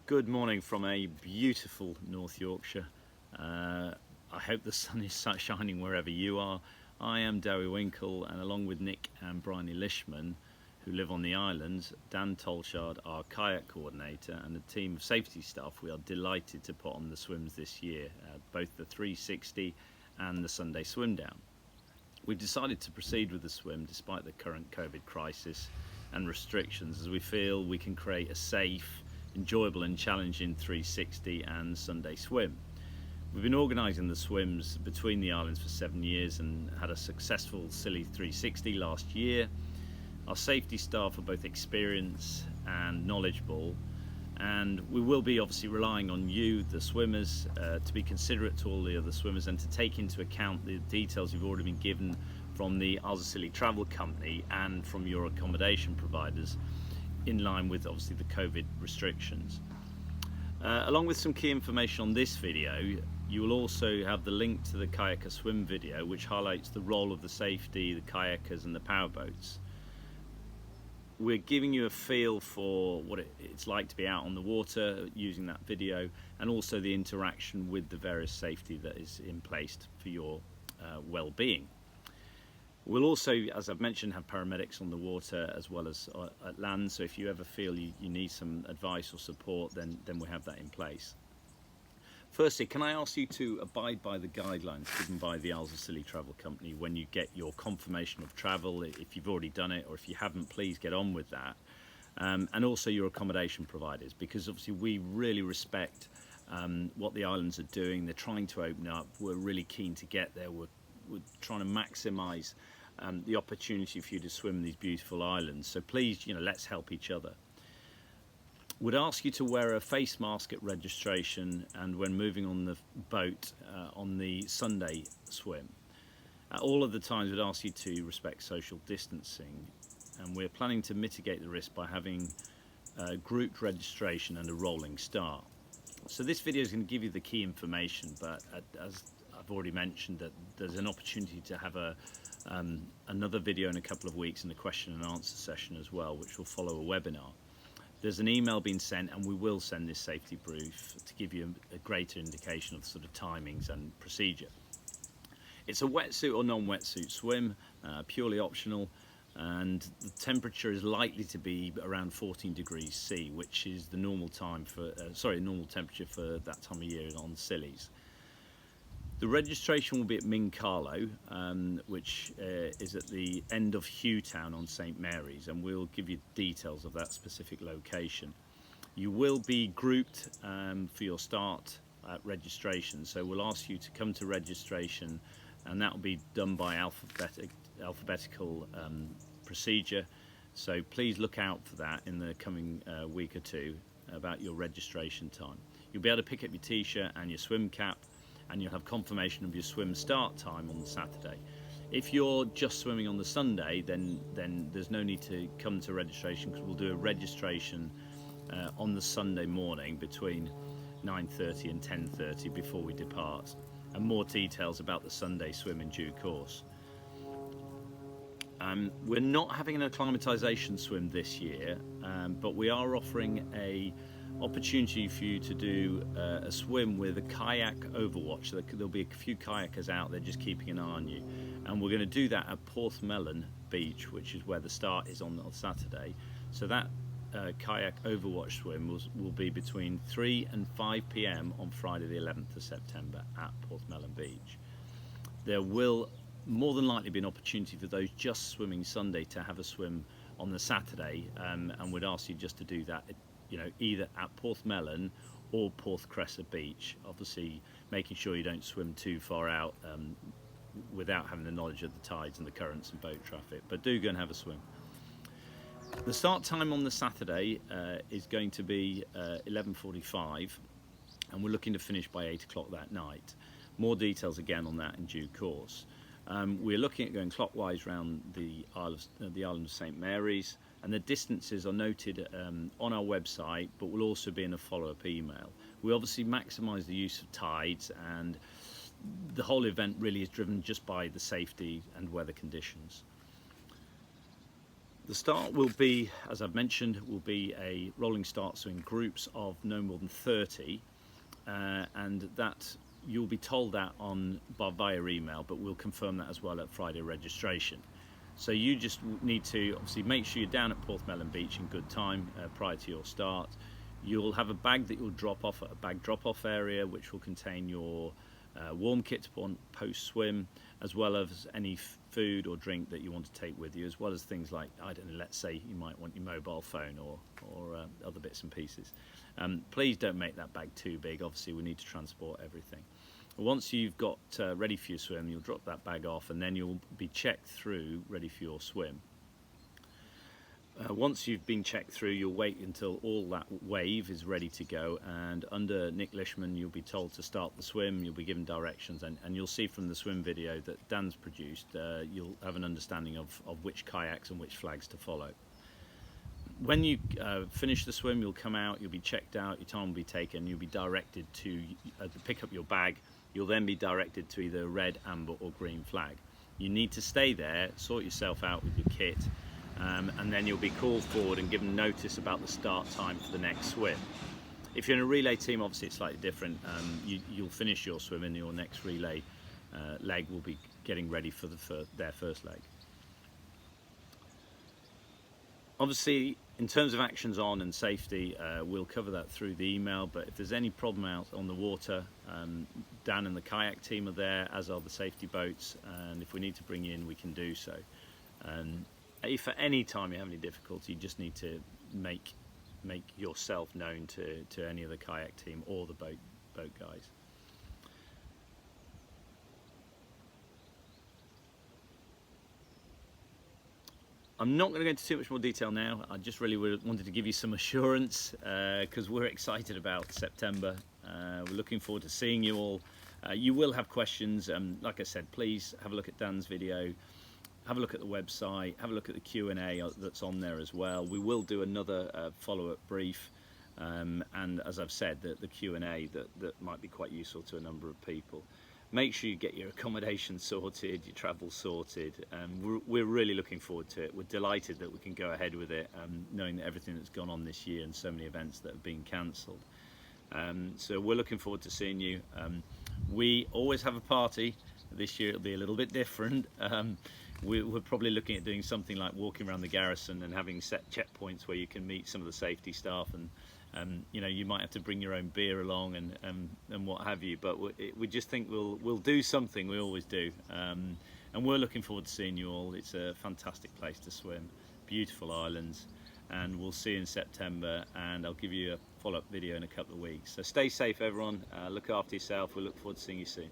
Good morning from a beautiful North Yorkshire. I hope the sun is shining wherever you are. I am Dewi Winkle, and along with Nick and Bryony Lishman, who live on the island, Dan Tolshard, our kayak coordinator, and a team of safety staff, we are delighted to put on the swims this year, both the 360 and the Sunday swim down. We've decided to proceed with the swim despite the current COVID crisis and restrictions, as we feel we can create a safe, enjoyable and challenging 360 and Sunday swim. We've been organising the swims between the islands for 7 years and had a successful Scilly 360 last year. Our safety staff are both experienced and knowledgeable, and we will be obviously relying on you, the swimmers, to be considerate to all the other swimmers and to take into account the details you've already been given from the Isles of Scilly Travel Company and from your accommodation providers, in line with obviously the COVID restrictions. Along with some key information on this video, you will also have the link to the Kayaker swim video, which highlights the role of the safety, the kayakers and the powerboats. We're giving you a feel for what it's like to be out on the water using that video, and also the interaction with the various safety that is in place for your well-being. We'll also, as I've mentioned, have paramedics on the water as well as at land, so if you ever feel you need some advice or support, then we have that in place. Firstly, can I ask you to abide by the guidelines given by the Isles of Scilly Travel Company when you get your confirmation of travel? If you've already done it, or if you haven't, please get on with that. And also your accommodation providers, because obviously we really respect what the islands are doing. They're trying to open up. We're really keen to get there. We're trying to maximise the opportunity for you to swim these beautiful islands. So please, let's help each other. Would ask you to wear a face mask at registration and when moving on the boat on the Sunday swim. All of the times we'd ask you to respect social distancing, and we're planning to mitigate the risk by having grouped registration and a rolling start. So this video is going to give you the key information, but as I've already mentioned, that there's an opportunity to have another video in a couple of weeks and a question and answer session as well, which will follow a webinar. There's an email being sent, and we will send this safety brief to give you a greater indication of sort of timings and procedure. It's a wetsuit or non-wetsuit swim, purely optional, and the temperature is likely to be around 14 degrees C, which is the normal time for normal temperature for that time of year on Scillies. The registration will be at Mincarlo, which is at the end of Hughtown on St Mary's, and we'll give you details of that specific location. You will be grouped for your start at registration, so we'll ask you to come to registration, and that will be done by alphabetical procedure. So please look out for that in the coming week or two about your registration time. You'll be able to pick up your t-shirt and your swim cap, and you'll have confirmation of your swim start time on the Saturday. If you're just swimming on the Sunday, then there's no need to come to registration, because we'll do a registration on the Sunday morning between 9:30 and 10:30 before we depart, and more details about the Sunday swim in due course. We're not having an acclimatisation swim this year, but we are offering a opportunity for you to do a swim with a kayak overwatch. There'll be a few kayakers out there just keeping an eye on you, and we're going to do that at Porthmelon Beach, which is where the start is on Saturday. So that kayak overwatch swim will be between 3 and 5 p.m. on Friday the 11th of September at Porthmelon Beach. There will more than likely be an opportunity for those just swimming Sunday to have a swim on the Saturday, and we'd ask you just to do that either at Porthmelon or Porthcressa Beach, obviously making sure you don't swim too far out without having the knowledge of the tides and the currents and boat traffic, but do go and have a swim. The start time on the Saturday is going to be 11:45, and we're looking to finish by 8 o'clock that night. More details again on that in due course. We're looking at going clockwise around the island of St Mary's, and the distances are noted on our website, but will also be in a follow-up email. We obviously maximise the use of tides, and the whole event really is driven just by the safety and weather conditions. The start will be, as I've mentioned, will be a rolling start, so in groups of no more than 30, and that you'll be told that via email, but we'll confirm that as well at Friday registration. So you just need to obviously make sure you're down at Porthmelon Beach in good time prior to your start. You'll have a bag that you'll drop off at a bag drop-off area, which will contain your warm kit to put on post-swim, as well as any food or drink that you want to take with you, as well as things like, I don't know, let's say you might want your mobile phone or other bits and pieces. Please don't make that bag too big. Obviously we need to transport everything. Once you've got ready for your swim, you'll drop that bag off, and then you'll be checked through, ready for your swim. Once you've been checked through, you'll wait until all that wave is ready to go, and under Nick Lishman you'll be told to start the swim. You'll be given directions, and you'll see from the swim video that Dan's produced, you'll have an understanding of which kayaks and which flags to follow. When you finish the swim, you'll come out, you'll be checked out, your time will be taken, you'll be directed to pick up your bag. You'll then be directed to either red, amber or green flag. You need to stay there, sort yourself out with your kit, and then you'll be called forward and given notice about the start time for the next swim. If you're in a relay team, obviously it's slightly different. You'll finish your swim and your next relay leg will be getting ready for their first leg. Obviously, in terms of actions on and safety, we'll cover that through the email, but if there's any problem out on the water, Dan and the kayak team are there, as are the safety boats, and if we need to bring you in, we can do so. If at any time you have any difficulty, you just need to make yourself known to any of the kayak team or the boat guys. I'm not going to go into too much more detail now. I just really wanted to give you some assurance because we're excited about September. We're looking forward to seeing you all. You will have questions. Like I said, please have a look at Dan's video. Have a look at the website. Have a look at the Q&A that's on there as well. We will do another follow-up brief. And as I've said, the Q&A that might be quite useful to a number of people. Make sure you get your accommodation sorted, your travel sorted. We're really looking forward to it. We're delighted that we can go ahead with it, knowing that everything that's gone on this year and so many events that have been cancelled. So we're looking forward to seeing you. We always have a party. This year it'll be a little bit different. We're probably looking at doing something like walking around the garrison and having set checkpoints where you can meet some of the safety staff, and you know, you might have to bring your own beer along and what have you, but we just think we'll do something. We always do, and we're looking forward to seeing you all. It's a fantastic place to swim, beautiful islands, and we'll see you in September, and I'll give you a follow-up video in a couple of weeks. So stay safe everyone, look after yourself. We look forward to seeing you soon.